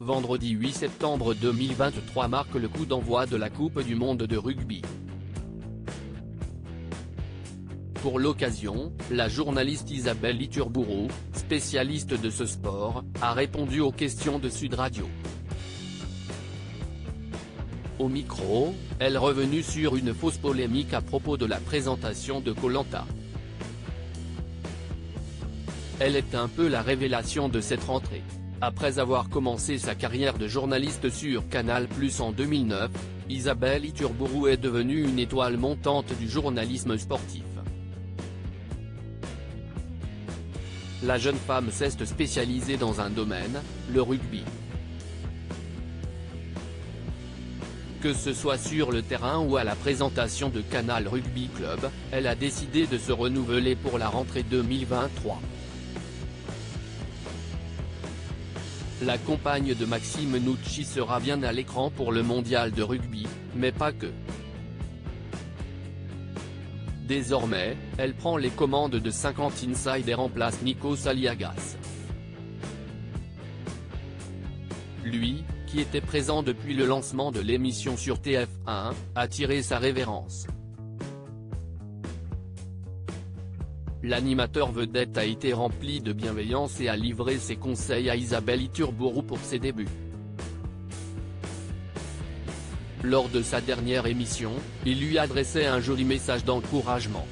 vendredi 8 septembre 2023 marque le coup d'envoi de la Coupe du monde de rugby. Pour l'occasion, la journaliste Isabelle Iturburu, spécialiste de ce sport, a répondu aux questions de Sud Radio. Au micro, elle est revenue sur une fausse polémique à propos de la présentation de Koh-Lanta. Elle est un peu la révélation de cette rentrée. Après avoir commencé sa carrière de journaliste sur Canal+ en 2009, Isabelle Iturburu est devenue une étoile montante du journalisme sportif. La jeune femme s'est spécialisée dans un domaine, le rugby. Que ce soit sur le terrain ou à la présentation de Canal Rugby Club, elle a décidé de se renouveler pour la rentrée 2023. La compagne de Maxime Nucci sera bien à l'écran pour le mondial de rugby, mais pas que. Désormais, elle prend les commandes de 50 Inside et remplace Nikos Aliagas. Lui, qui était présent depuis le lancement de l'émission sur TF1, a tiré sa révérence. L'animateur vedette a été rempli de bienveillance et a livré ses conseils à Isabelle Iturburu pour ses débuts. Lors de sa dernière émission, il lui adressait un joli message d'encouragement.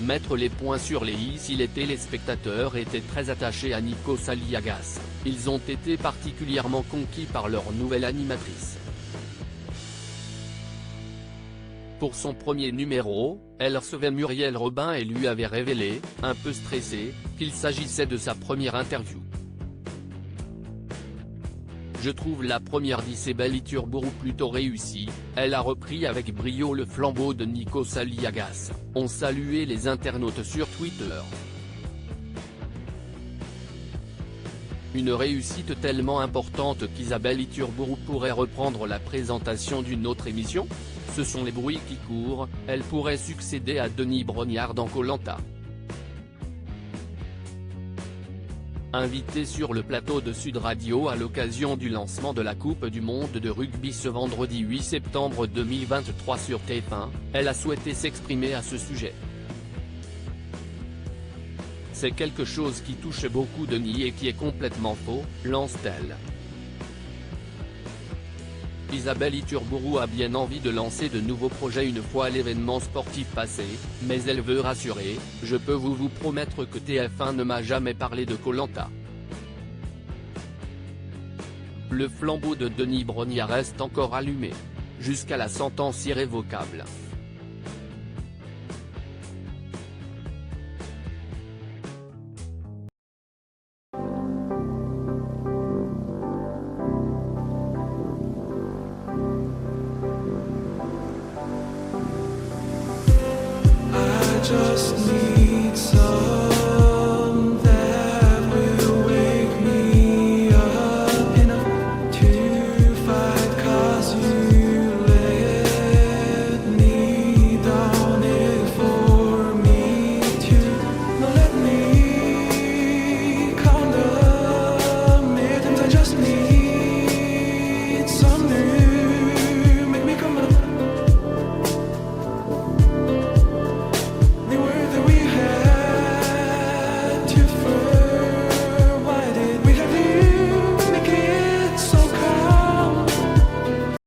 Mettre les points sur les i si les téléspectateurs étaient très attachés à Nikos Aliagas, ils ont été particulièrement conquis par leur nouvelle animatrice. Pour son premier numéro, elle recevait Muriel Robin et lui avait révélé, un peu stressé, qu'il s'agissait de sa première interview. Je trouve la première d'Isabelle Iturburu plutôt réussie, elle a repris avec brio le flambeau de Nikos Aliagas, ont salué les internautes sur Twitter. Une réussite tellement importante qu'Isabelle Iturburu pourrait reprendre la présentation d'une autre émission ? Ce sont les bruits qui courent, elle pourrait succéder à Denis Brognard dans Koh-Lanta. Invitée sur le plateau de Sud Radio à l'occasion du lancement de la Coupe du monde de rugby ce vendredi 8 septembre 2023 sur TF1, elle a souhaité s'exprimer à ce sujet. C'est quelque chose qui touche beaucoup Denis et qui est complètement faux, lance-t-elle. Isabelle Iturburu a bien envie de lancer de nouveaux projets une fois l'événement sportif passé, mais elle veut rassurer, je peux vous promettre que TF1 ne m'a jamais parlé de Koh-Lanta. Le flambeau de Denis Brognard reste encore allumé. Jusqu'à la sentence irrévocable. Just need some that will wake me up enough to fight, 'cause you let me down it for me to not let me condemn it, and I just need some new, make me come up. That we had to